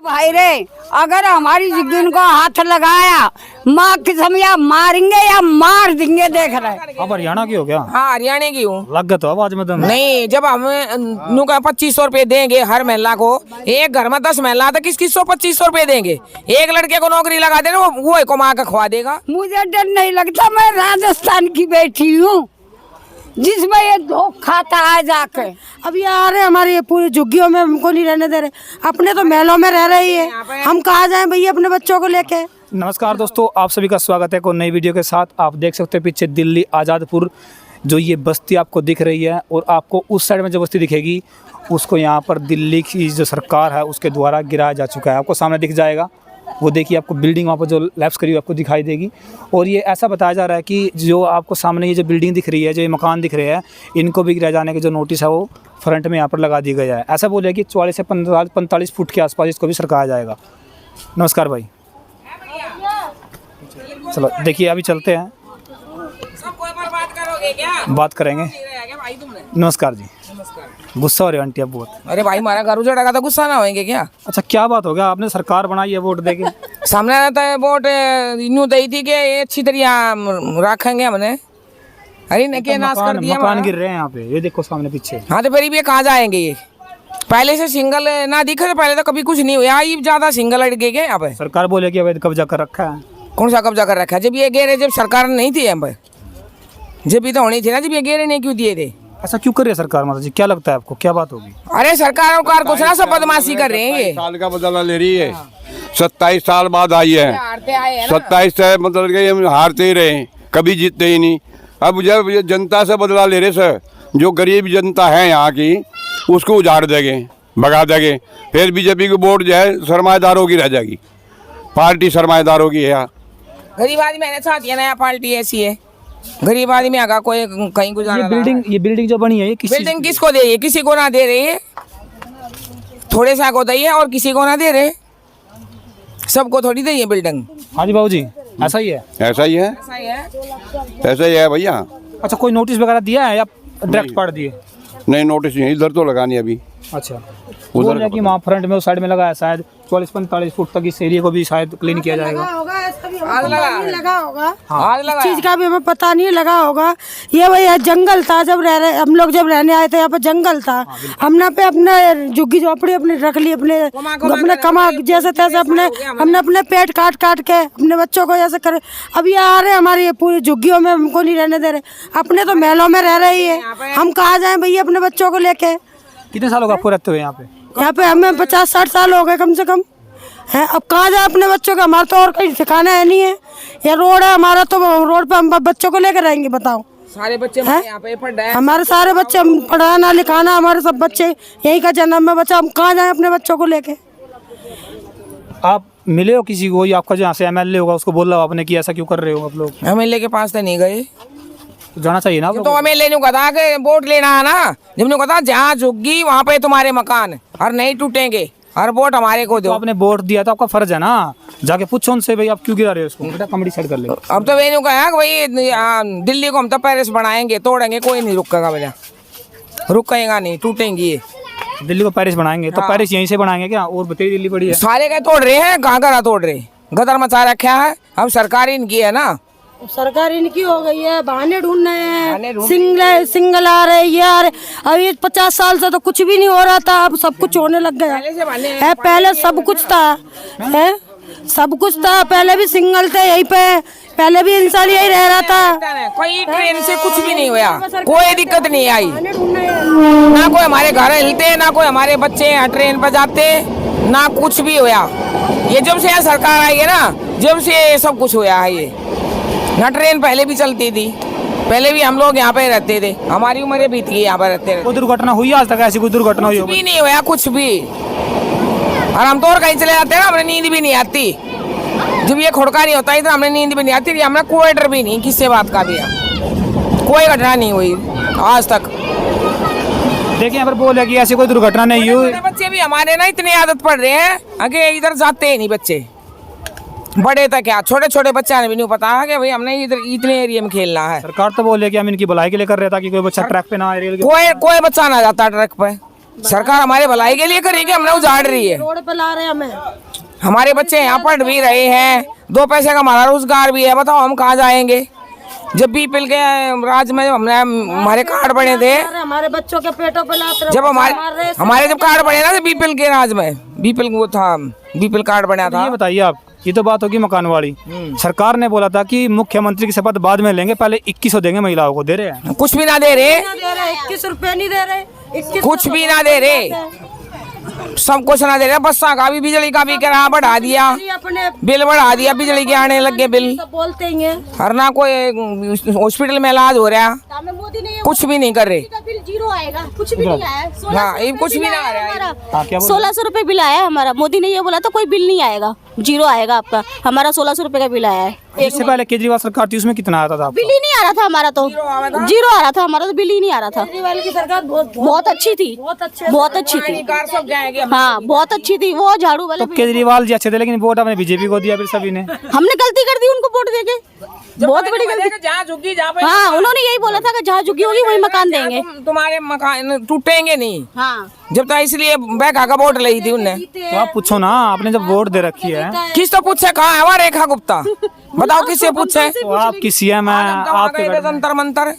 भाई रे, अगर हमारी जिंदगी को हाथ लगाया माँ कसम या मारेंगे या मार देंगे। देख रहे आप हरियाणा की हो क्या? हाँ हरियाणा की हूँ। लग गया तो आवाज में दम। नहीं, जब हम नु का 2500 रुपए देंगे हर महिला को, एक घर में 10 महिला तो किस 2500 रुपए देंगे। एक लड़के को नौकरी लगा दे वो कमा के खवा देगा। मुझे डर नहीं लगता, मैं राजस्थान की बेटी हूँ जिसमें ये धोखा खाता है जाके। अब ये आ रहे हमारे ये पूरे झुग्गियों में हमको नहीं रहने दे रहे, अपने तो महलों में रह रही है, हम कहाँ जाएं भैया अपने बच्चों को लेके। नमस्कार दोस्तों, आप सभी का स्वागत है एक नई वीडियो के साथ। आप देख सकते हैं पीछे दिल्ली आज़ादपुर जो ये बस्ती आपको दिख रही है, और आपको उस साइड में जो बस्ती दिखेगी उसको यहाँ पर दिल्ली की जो सरकार है उसके द्वारा गिराया जा चुका है। आपको सामने दिख जाएगा, वो देखिए आपको बिल्डिंग वहाँ पर जो लैप्स करी आपको दिखाई देगी। और ये ऐसा बताया जा रहा है कि जो आपको सामने ये जो बिल्डिंग दिख रही है, जो ये मकान दिख रहे हैं, इनको भी गिराए जाने के जो नोटिस है वो फ्रंट में यहाँ पर लगा दिया गया है। ऐसा बोले कि 44 से 45 फुट के आसपास इसको भी सरकाया जाएगा। नमस्कार भाई, चलो देखिए अभी चलते हैं, बात करेंगे। नमस्कार जी। गुस्सा हो रहे हो आंटी आप बहुत? अरे भाई हमारा घर उजड़ेगा तो गुस्सा ना होंगे क्या? अच्छा क्या बात हो गया, आपने सरकार बनाई है वोट देके? सामने रहता है वोट यूँ दी थी कि ये अच्छी तरह रखेंगे हमने। अरे नहीं क्या नाश कर दिया, मकान गिर रहे हैं यहाँ पे, ये देखो सामने पीछे। हाँ तो फिर भी कहाँ जाएंगे ये? पहले से सिंगल ना दिखे तो पहले तो कभी कुछ नहीं हुआ, ये ज्यादा सिंगल अड़के गए यहाँ पे। सरकार बोले कि अवैध कब्जा कर रखा है। कौन सा कब्जा कर रखा है? जब ये गेरे जब सरकार नहीं थी यहाँ पे, जब भी तो होनी थी ना, जब ये गेरे नहीं क्यों दिए थे? ऐसा क्यों कर रही है सरकार? मतलब जी क्या लगता है आपको, क्या बात होगी? अरे सरकार कुछ ना सब बदमाशी कर रहे हैं ये। साल का बदला ले रही है, 27 साल बाद आई है। हारते आए हैं ना। 27 से मतलब कि हम हारते ही रहे, कभी जीतते ही नहीं। अब जब ये जनता से बदला ले रहे सर, जो गरीब जनता है यहाँ की उसको उजाड़ देंगे, भगा देंगे। फिर बीजेपी की वोट जो है सरमाएदारों की रह जाएगी, पार्टी सरमाएदारों की है यहाँ। गरीब आदमी मैंने चाहती है, नया पार्टी ऐसी है। गरीब आदमी आगा कोई कहीं गुजारा। ये बिल्डिंग जो बनी है ये बिल्डिंग किसको दे रही है? किसी को ना दे रही है, थोड़े सा को दी है और किसी को ना दे रहे, सबको थोड़ी दी है बिल्डिंग। हाँ जी बाबू जी, ऐसा ही है? ऐसा ही है, ऐसा ही है भैया। अच्छा कोई नोटिस वगैरह दिया है या डायरेक्ट पढ़ दिए? नहीं नोटिस नहीं, इधर तो लगानी अभी। अच्छा बोल रहे कि वहाँ फ्रंट में उस साइड में लगा है, शायद 44-45 फुट तक इस एरिया को भी शायद क्लीन किया जाएगा। लगा होगा आज लगा चीज का भी हमें पता नहीं लगा होगा। ये भैया जंगल था, जब हम लोग जब रहने आए थे यहाँ पे जंगल था। हमने पे अपने झुग्गी झोपड़ी अपने रख ली, अपने कमा जैसे तैसे हमने अपने पेट काट काट के अपने बच्चों को जैसे करे। अब ये आ रहे हमारे ये पूरी झुग्गियों में हमको नहीं रहने दे रहे, अपने तो महलों में रह रही है, हम कहाँ जाएं भैया अपने बच्चों को लेके। कितने साल होगा आपको रहते हुए यहाँ पे? यहाँ पे हमें 50-60 साल हो गए कम से कम है। अब कहाँ जाए अपने बच्चों का, हमारा तो और कहीं ठिकाना है नहीं है। ये रोड है हमारा, तो रोड पे हम बच्चों को लेकर रहेंगे बताओ? सारे बच्चे यहाँ पे पढ़ रहे हैं, हमारे सारे बच्चे पढ़ाना लिखाना, हमारे सब बच्चे यही का जन्म में बच्चा, हम कहाँ जाए अपने बच्चों को लेके? आप मिले हो किसी को, या आपका जो यहाँ से MLA होगा उसको बोल रहा हो आपने कि ऐसा क्यों कर रहे हो आप लोग? MLA के पास तो नहीं गए, जाना चाहिए ना। तो MLA ने कहा कि वोट लेना है ना, जब ने कहा जहाँ झुग्गी वहाँ पे तुम्हारे मकान और नहीं टूटेंगे, हर वोट हमारे को दो। तो आपने वोट दिया तो आपका फर्ज है ना, जाके पूछो उनसे भाई आप क्यों गिरा रहे हो उसको। बेटा कमेटी साइड कर ले। अब तो मैंने कहा कि भाई दिल्ली को हम तो पेरिस बनाएंगे, तोड़ेंगे, कोई नहीं रुकेगा भैया, रुकेगा नहीं, टूटेंगी ये। दिल्ली को पेरिस बनाएंगे तो पेरिस यहीं से बनाएंगे क्या? और बताइए दिल्ली बड़ी है। सारे का तोड़ रहे हैं, कहाँ कहाँ तोड़ रहे, गदर मचा रखा है। अब सरकार इनकी है ना, सरकार इनकी हो गई है, बहाने ढूंढ रहे हैं, सिंगल आ रहे यार। अब ये 50 साल से तो कुछ भी नहीं हो रहा था, अब सब कुछ होने लग गया है। पहले सब कुछ था, है सब कुछ था, पहले भी सिंगल थे यहीं पे, पहले भी इंसान यही रह रहा था। कोई ट्रेन से कुछ भी नहीं हुआ, कोई दिक्कत नहीं आई, ना कोई हमारे घर हिलते, ना कोई हमारे बच्चे ट्रेन पर जाते, ना कुछ भी हुआ। ये जब से यहाँ सरकार आई है ना, जब से सब कुछ हुआ है। ये ना ट्रेन पहले भी चलती थी, पहले भी हम लोग यहाँ पे रहते थे, हमारी उम्र बीत गई यहाँ पे रहते। कोई दुर्घटना हुई आज तक? ऐसी कोई दुर्घटना हुई? कुछ भी नहीं हुआ, कुछ भी। और हम तो और कहीं चले जाते हैं ना, हमें नींद भी नहीं आती। जब ये खुड़का नहीं होता है तो हमें नींद भी नहीं आती, हमें कोई डर भी नहीं किसी बात का भी, कोई घटना नहीं हुई आज तक। देखिए यहाँ पर बोले कि ऐसी कोई दुर्घटना नहीं हुई। बच्चे भी हमारे ना इतनी आदत पड़ रहे हैं कि इधर जाते ही नहीं बच्चे, बड़े तक क्या, छोटे छोटे बच्चा ने भी नहीं पता है कि भाई हमने इधर इतने एरिया में खेलना है। सरकार तो बोले कि हम इनकी भलाई के लिए कर रहे, ताकि कोई बच्चा ट्रैक पे ना आए। कोई बच्चा ना जाता ट्रक पे, सरकार हमारे भलाई के लिए करेगी, हमने उजाड़ रही है। रोड पे ला रहे हैं हमें। हमारे बच्चे यहाँ पढ़ भी रहे हैं, 2 पैसे का हमारा रोजगार भी है, बताओ हम कहाँ जाएंगे। जब बीपीएल के राज में हमने हमारे कार्ड बने थे, हमारे बच्चों के पेटों पे लाते जब हमारे जब कार्ड बने ना तो बीपीएल के राज में, बीपीएल वो था, बीपीएल कार्ड बना था। ये बताइए आप, ये तो बात होगी मकान वाली। सरकार ने बोला था कि मुख्यमंत्री की शपथ बाद में लेंगे, पहले 2100 देंगे महिलाओं को, दे रहे हैं? कुछ भी ना दे रहे, 21 रुपए नहीं दे रहे, कुछ भी ना दे रहे, सब कुछ ना दे रहे। बस्सा का भी, बिजली का भी किराया बढ़ा दिया, अपने बिल बढ़ा दिया, बिजली के आने लगे बिल। बोलते ही हैं। और ना कोई हॉस्पिटल में इलाज हो रहा, मोदी ने कुछ भी नहीं कर रहे। बिल 0 आएगा, कुछ भी नहीं आया। हाँ, ये कुछ भी ना आ रहा है। 1600 रुपए बिल आया है हमारा। मोदी ने ये बोला था कोई बिल नहीं आएगा, 0 आएगा आपका। हमारा 1600 रुपए का बिल आया है। इससे पहले केजरीवाल सरकार थी, उसमें कितना आता था? बिल ही नहीं आ रहा था हमारा, तो 0 आ रहा था हमारा, तो बिल ही नहीं आ रहा था। केजरीवाल की सरकार बहुत अच्छी थी, बहुत अच्छी थी। सब जाएंगे। हाँ, बहुत अच्छी थी। वो झाड़ू वाले तो केजरीवाल जी अच्छे थे, लेकिन वोट हमने बीजेपी को दिया फिर सभी ने। हमने गलती कर दी उनको वोट देके, बहुत बड़ी गलती। जहाँ झुकी, जहाँ पे हाँ, उन्होंने यही बोला था कि जहाँ झुकी होगी वही मकान देंगे। तुम्हारे मकान टूटेंगे नहीं। हाँ, जब तो इसलिए बैठा का वोट ली थी उनने। तो आप पूछो ना, आपने जब वोट दे रखी है किस तो पूछे, कहाँ है वहाँ रेखा गुप्ता? बताओ किससे पूछे? तो आपकी सीएम है, आपके जंतर मंतर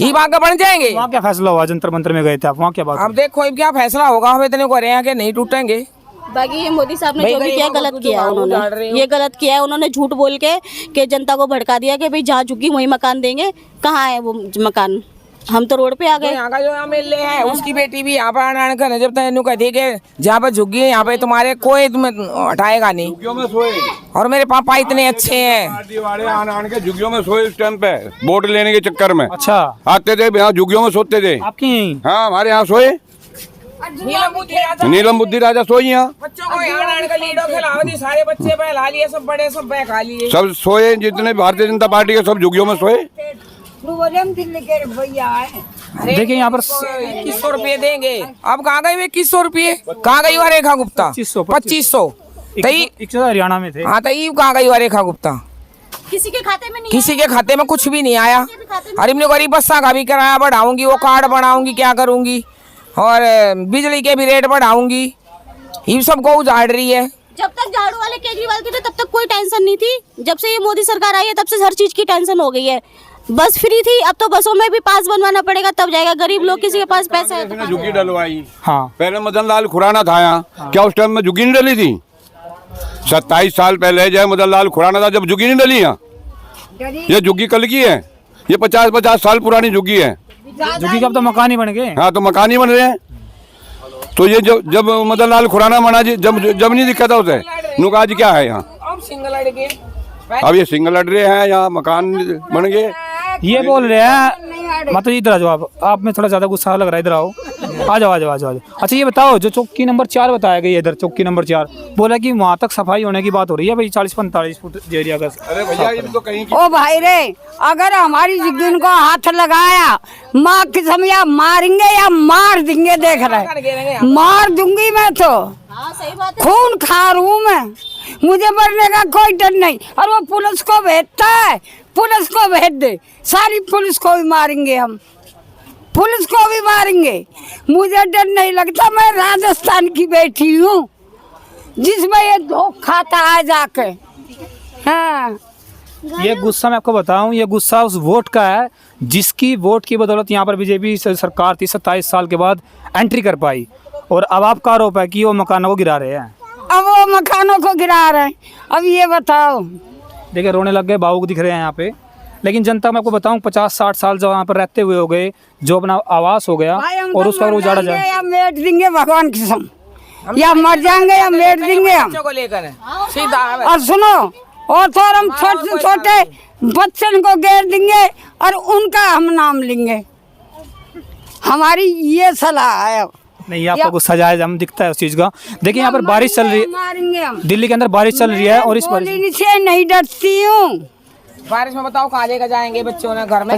ये बात बन जाएंगे। वहाँ क्या फैसला हुआ? जंतर मंतर में गए थे आप, वहाँ क्या बात? अब देखो अब क्या फैसला होगा, हम इतने को रहे हैं कि नहीं टूटेंगे। बाकी ये मोदी साहब ने जो भी किया गलत किया है। उन्होंने ये गलत किया है, उन्होंने झूठ बोल के जनता को भड़का दिया कि भाई जहाँ झुकी वही मकान देंगे। कहाँ है वो मकान? हम तो रोड पे आ गए। यहाँ का जो एमएलए है उसकी बेटी भी यहाँ पर आना कर, जब तक कहती है कि जहाँ पर झुकी है यहाँ पे तुम्हारे कोई तुम्हें हटाएगा नहीं। और मेरे पापा इतने अच्छे हैं, आन के झुग्गियों में सोए इस टाइम पे वोट लेने के चक्कर में। अच्छा, आते थे यहाँ झुग्गियों में सोते थे। आपकी यहीं? हाँ, हमारे यहाँ सोए। नीलम बुद्धि राजा सोई यहाँ। बच्चों को यहाँ का लीडो खिलाओ दी, सारे बच्चे बहला लिए, सब बड़े सब बह खा लिए, सब सोए, जितने भारतीय जनता पार्टी के सब झुग्गियों में सोए। दिल्ली के भैया है। देखिए यहाँ पर 2100 रुपये देंगे। अब कहाँ गई 2100 रुपये? कहाँ गई वह रेखा गुप्ता? 2500। हरियाणा में थे। हाँ, तो ये कहाँ गई वह रेखा गुप्ता? किसी के खाते में नहीं, किसी के खाते में कुछ भी नहीं आया। अरे हमने गरीब बस्सा का भी किराया बढ़ाऊंगी, वो कार्ड बढ़ाऊंगी, क्या करूंगी, और बिजली के भी रेट बढ़ाऊंगी, ये सबको उजाड़ रही है। जब तक झाड़ू वाले केजरीवाल के थे तब तक कोई टेंशन नहीं थी। जब से ये मोदी सरकार आई है तब से हर चीज की टेंशन हो गई है। बस फ्री थी, अब तो बसों में भी पास बनवाना पड़ेगा तब जाएगा। गरीब लोग, किसी के पास पैसा है तो झुग्गी डलवाई। हाँ, पहले मदन लाल खुराना था यहाँ। क्या उस टाइम में झुग्गी नहीं डली थी? 27 साल पहले जय मदन लाल खुराना था जब झुग्गी नहीं डली यहाँ। ये झुग्गी कल की है, ये 50 साल पुरानी झुग्गी है। झुग्गी का अब तो मकान ही बन गए। हाँ, तो मकान ही बन रहे हैं। तो ये जब मदन लाल खुराना बना जी, जब नहीं दिखा था उसे, नुका आज क्या है यहाँ? अब सिंगल लड़के, अब ये सिंगल लड़ रहे हैं, यहाँ मकान बन गए। ये बोल रहे हैं, मतलब इधर आ जाओ आप में थोड़ा ज्यादा गुस्सा लग रहा है, इधर आओ, आ जाओ। अच्छा ये बताओ, जो चौकी नंबर 4 बताया गया इधर, चौकी नंबर 4 बोला कि वहाँ तक सफाई होने की बात हो रही है भाई, 40-45 फुट एरिया का। अरे भैया, ये तो कहीं ओ भाई रे, अगर हमारी जिंदगी को हाथ लगाया, माँ की समझा मारेंगे या मार देंगे। देख रहे, मार दूंगी मैं तो। हाँ, सही बात है। खून खा रूं मैं, मुझे मरने का कोई डर नहीं। और वो पुलिस को भेजता है, पुलिस को भेज दे, सारी पुलिस को भी मारेंगे हम, पुलिस को भी मारेंगे, मुझे डर नहीं लगता। मैं राजस्थान की बेटी हूँ जिसमें ये धोखा खाता है जाके। हाँ, ये गुस्सा मैं आपको बताऊं, ये गुस्सा उस वोट का है जिसकी वोट की बदौलत यहाँ पर बीजेपी सरकार थी 27 साल के बाद एंट्री कर पाई। और अब आपका आरोप है कि वो मकानों को गिरा रहे हैं। अब वो मकानों को गिरा रहे हैं। अब ये बताओ, देखिए रोने लग गए, भावुक दिख रहे हैं यहाँ पे। लेकिन जनता मैं आपको बताऊं 50-60 साल जो वहाँ पर रहते हुए हो गए, जो अपना आवास हो गया और उसका उजाड़ा जाए, या मेट देंगे भगवान की कसम, या मर जाएंगे या मेट देंगे हम। बच्चों को लेकर सीधा। और सुनो, और तो हम छोटे छोटे बच्चन को घेर देंगे और उनका हम नाम लेंगे। हमारी ये सलाह है। नहीं आपका गुस्सा जायज, हम दिखता है उस चीज का। देखिए यहाँ पर बारिश चल रही है, मारेंगे हम। दिल्ली के अंदर बारिश चल रही है और इस बारिश गोली से नहीं डरती हूँ। बारिश में बताओ कहाँ लेकर जाएंगे बच्चों ने घर में?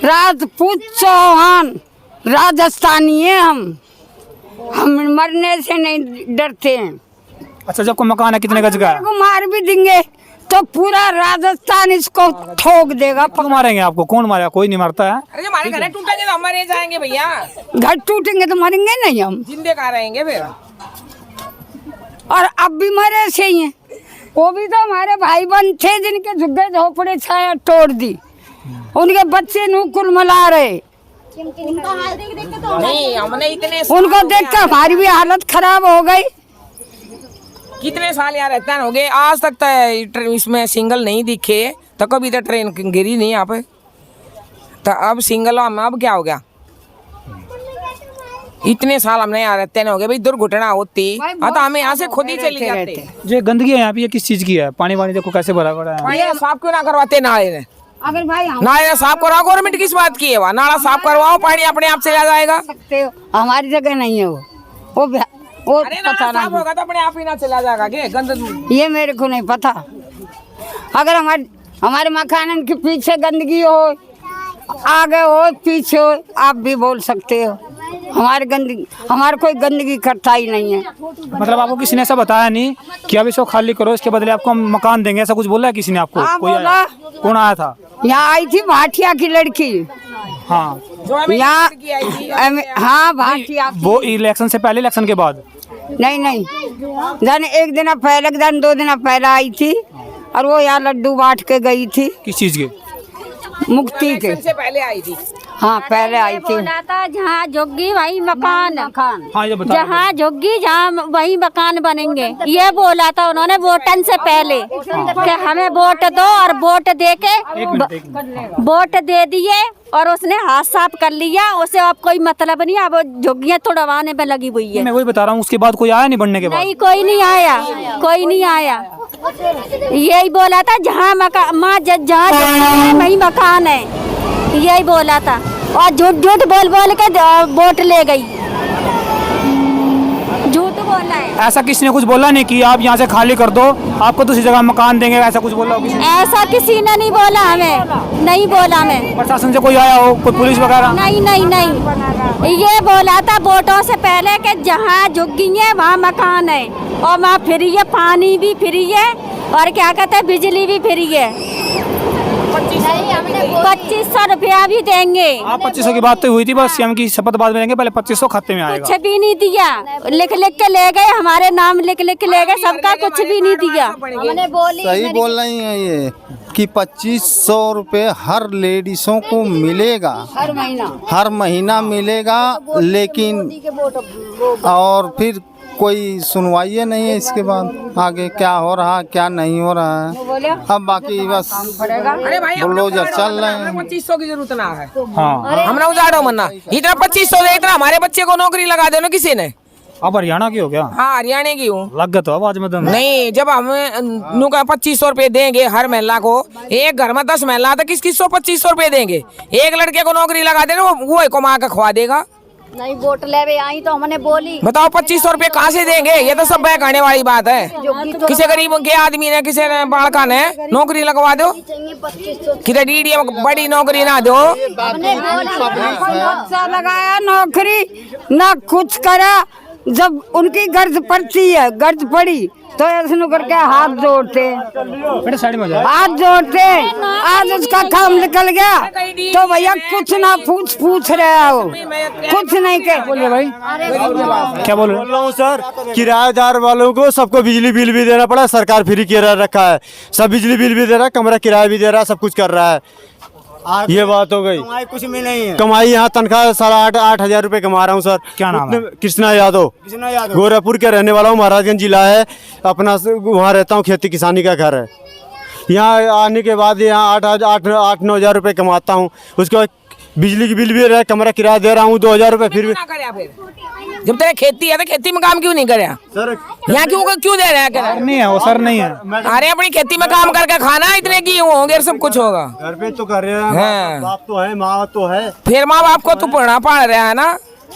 राजपूत चौहान राजस्थानी है हम मरने से नहीं डरते हैं। अच्छा, जब को मकान है कितने गज का है? को मार भी देंगे तो पूरा राजस्थान इसको ठोक देगा। क्यों मारेंगे आपको? कौन मारेगा? कोई नहीं मारता है। अरे हमारे घर टूटेंगे तो हमारे जाएंगे भैया, घर टूटेंगे तो मरेंगे नहीं हम, जिंदे कहाँ रहेंगे फिर। और अब भी मरे से ही हैं। वो भी तो हमारे भाई बहन थे जिनके झुग्गे झोपड़े छाया तोड़ दी, उनके बच्चे नूकुल मला रहे। नहीं हमने इतने उनको देख कर हमारी भी हालत खराब हो गई। कितने साल यहाँ रहते हो गए, आज तक तो इसमें सिंगल नहीं दिखे, तो कभी तो ट्रेन गिरी नहीं यहाँ पे, तो अब सिंगल में अब क्या हो गया। इतने साल हमने यहाँ रहते हो गए भाई, दुर्घटना होती तो हमें यहाँ से खुद ही चले जाते। जो गंदगी है यहाँ पे, ये किस चीज की है? पानी वानी देखो कैसे भरा पड़ा है। पानी साफ क्यों ना करवाते नाले ने? अगर भाई हम नाले साफ करवाओ, गवर्नमेंट किस बात की है? वहाँ नाला साफ करवाओ, पानी अपने आप चला जाएगा। सकते हो, हमारी जगह नहीं है वो अरे पता नाला साफ नहीं, होगा तो अपने आप ही ना चला जाएगा के गंद। ये मेरे को नहीं पता। अगर हमारे मकान के पीछे गंदगी हो, आगे हो पीछे हो, आप भी बोल सकते हो। हमारे कोई गंदगी करता ही नहीं है। मतलब आपको किसी ने ऐसा बताया नहीं कि अब इसको खाली करो, इसके बदले आपको हम मकान देंगे, ऐसा कुछ बोला है किसी ने आपको? हाँ, कोई बोला। आया? कौन आया था? यहाँ आई थी भाटिया की लड़की, हाँ यहाँ हाँ भाटिया की। वो इलेक्शन से पहले, इलेक्शन के बाद? नहीं जाने एक दिन पहले, जाने 2 दिन पहले आई थी, और वो यहाँ लड्डू बांट के गई थी। किस चीज के? मुक्ति के। से पहले आई थी। हाँ पहले आई थी। बोला था जहाँ झुग्गी वही मकान, हाँ ये बता। जहाँ झुग्गी जहाँ वही मकान बनेंगे, ये बोला था उन्होंने वोटन से पहले कि हमें वोट दो, और वोट दे के एक मिनट। वोट दे दिए और उसने हाथ साफ कर लिया, उसे अब कोई मतलब नहीं, अब झुग्गियाँ तोड़वाने में लगी हुई है। मैं वही बता रहा हूँ, उसके बाद कोई आया नहीं बनने के बाद? नहीं कोई नहीं आया, कोई नहीं आया। यही बोला था जहाँ मकान माँ जहाँ वही मकान है, यही बोला था, और झूठ झूठ बोल बोल के वोट ले गई, झूठ बोला है। ऐसा किसी ने कुछ बोला नहीं कि आप यहाँ से खाली कर दो, आपको दूसरी जगह मकान देंगे, ऐसा कुछ बोला हो किसी ने? ऐसा किसी ने नहीं बोला हमें, नहीं बोला हमें। प्रशासन से कोई आया हो, कोई पुलिस वगैरह? नहीं, ये बोला था वोटों से पहले कि जहाँ झुग्गी है वहाँ मकान है, और वहाँ फ्री है, पानी भी फ्री है, और क्या कहते हैं बिजली भी फ्री है। 2500 रुपया भी देंगे। आप 2500 की बात तो हुई थी, बस सीएम की शपथ बाद में देंगे, पहले 2500 खाते में आएगा। कुछ भी नहीं दिया, लिख लिख के ले गए, हमारे नाम लिख लिख के ले गए, सबका कुछ भी नहीं दिया। हमने बोली सही बोल रही है ये कि 2500 रुपये हर लेडीसों को मिलेगा, हर महीना मिलेगा, लेकिन और फिर कोई सुनवाई नहीं है इसके बाद आगे क्या हो रहा क्या नहीं हो रहा है। अब बाकी बस अरे भाई बुलडोजर चल रहे हैं। 2500 की जरूरत ना है, हाँ हमने उजाड़ो मन्ना, इतना 2500 दे, इतना हमारे बच्चे को नौकरी लगा दो ना किसी ने। अब हरियाणा की हो गया? हाँ हरियाणा की हूँ। लग गया तो आवाज में दम? नहीं, जब हम 2500 रुपए देंगे हर महिला को, एक घर में 10 महिला तो किस 2500 रुपए देंगे? एक लड़के को नौकरी लगा देना, वो कमा के खवा देगा। नहीं वोट लेवे आई तो हमने बोली, बताओ 2500 रुपए कहाँ से देंगे? ये तो सब बहकाने वाली बात है। किसी गरीब के आदमी ने, किसी ने बालका ने नौकरी लगवा दो, किसी डीडी बड़ी नौकरी ना दो। लगाया नौकरी ना कुछ करा, जब उनकी गर्ज पड़ती है, गर्ज पड़ी तो ऐसे करके हाथ जोड़ते, बेटा साइड में जाओ। हाथ जोड़ते। आज उसका काम निकल गया तो भैया कुछ ना पूछ रहे हो, कुछ नहीं के बोलिए भाई, क्या बोल रहे? बोल रहा हूँ सर, किराएदार वालों को सबको बिजली बिल भी देना पड़ा, सरकार फ्री किराया रखा है, सब बिजली बिल भी दे रहा है, कमरा किराया भी दे रहा है, सब कुछ कर रहा है। ये बात हो गई। कमाई कुछ में नहीं है। कमाई यहाँ तनख्वाह 8,500 रुपए कमा रहा हूँ सर। क्या नाम है? कृष्णा यादव, गोरखपुर के रहने वाला हूँ, महाराजगंज जिला है अपना, वहाँ रहता हूँ, खेती किसानी का घर है। यहाँ आने के बाद यहाँ 8-9 हज़ार रुपये कमाता हूँ, उसके बाद बिजली की बिल भी रहा है, कमरा किराया दे रहा हूँ 2,000 रुपये। फिर भी जब तेरे खेती है तो खेती में काम क्यों नहीं करे? यहाँ क्यों दे रहा है? नहीं है वो सर, नहीं है। अरे अपनी खेती में काम करके खाना, इतने की होंगे सब कुछ होगा। घर पे तो कर रहे हैं, हाँ। बाप तो है, माँ तो है, फिर माँ बाप को तू पढ़ा पा रहा है ना।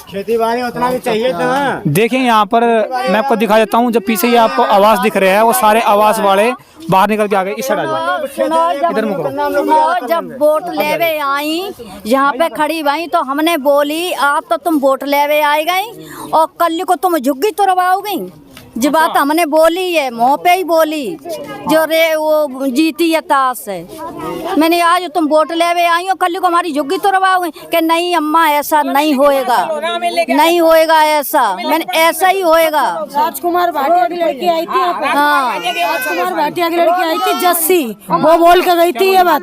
खेती बाड़ी उतना भी चाहिए था। देखिए यहाँ पर मैं आपको दिखा देता हूँ, जब पीछे ये आपको आवास दिख रहे हैं, वो सारे आवास वाले बाहर निकल के आ गए। इस साइड आ जाओ, इधर मुको। सुनो, जब वोट लेवे आई यहाँ पे खड़ी भाई तो हमने बोली आप तो तुम वोट लेवे आई गई और कल को तुम झुग्गी तोड़वाओगी, जो बात हमने बोली है मुँह पे ही बोली, जो वो जीती है ताश है। मैंने आज तुम वोट लेवे आई हो, कल को हमारी झुग्गी तुड़वाओगे कि नहीं अम्मा ऐसा नहीं होएगा, नहीं होएगा ऐसा, मैंने ऐसा ही होएगा। राजकुमार भाटिया की लड़की आई थी, हाँ राजकुमार भाटिया की लड़की आई थी जस्सी, वो बोल के गई थी ये बात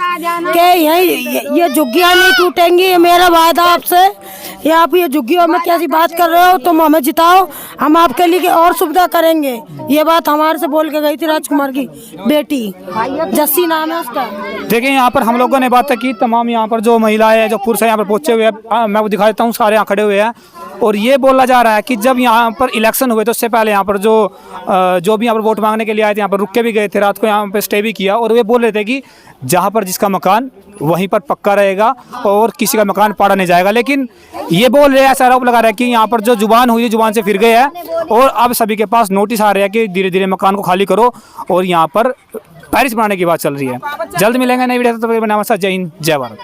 कि ये झुग्गियाँ नहीं टूटेंगी, ये मेरा वादा आपसे, ये आप ये झुग्गियों में कैसी बात कर रहे हो, तुम हमें जिताओ, हम आपके लिए और सुविधा करेंगे। ये बात हमारे से बोल के गई थी राजकुमार की बेटी, जस्सी नाम है उसका। देखिए यहाँ पर हम लोगों ने बात की, तमाम यहाँ पर जो महिलाएं हैं, जो पुरुष हैं यहाँ पर पहुंचे हुए हैं, मैं वो दिखा देता हूँ, सारे यहाँ खड़े हुए हैं। और ये बोला जा रहा है कि जब यहाँ पर इलेक्शन हुए तो उससे पहले यहाँ पर जो भी यहाँ पर वोट मांगने के लिए आए थे, यहाँ पर रुक के भी गए थे, रात को यहाँ पर स्टे भी किया, और वे बोल रहे थे कि जहाँ पर जिसका मकान वहीं पर पक्का रहेगा और किसी का मकान पाड़ा नहीं जाएगा। लेकिन ये बोल रहे हैं, ऐसा आरोप लगा रहा है कि यहाँ पर जो जुबान हुई जुबान से फिर गए हैं, और अब सभी के पास नोटिस आ रहे हैं कि धीरे धीरे मकान को खाली करो, और यहाँ पर पेरिस बनाने की बात चल रही है। जल्द मिलेंगे नई वीडियो, तो जय हिंद जय भारत।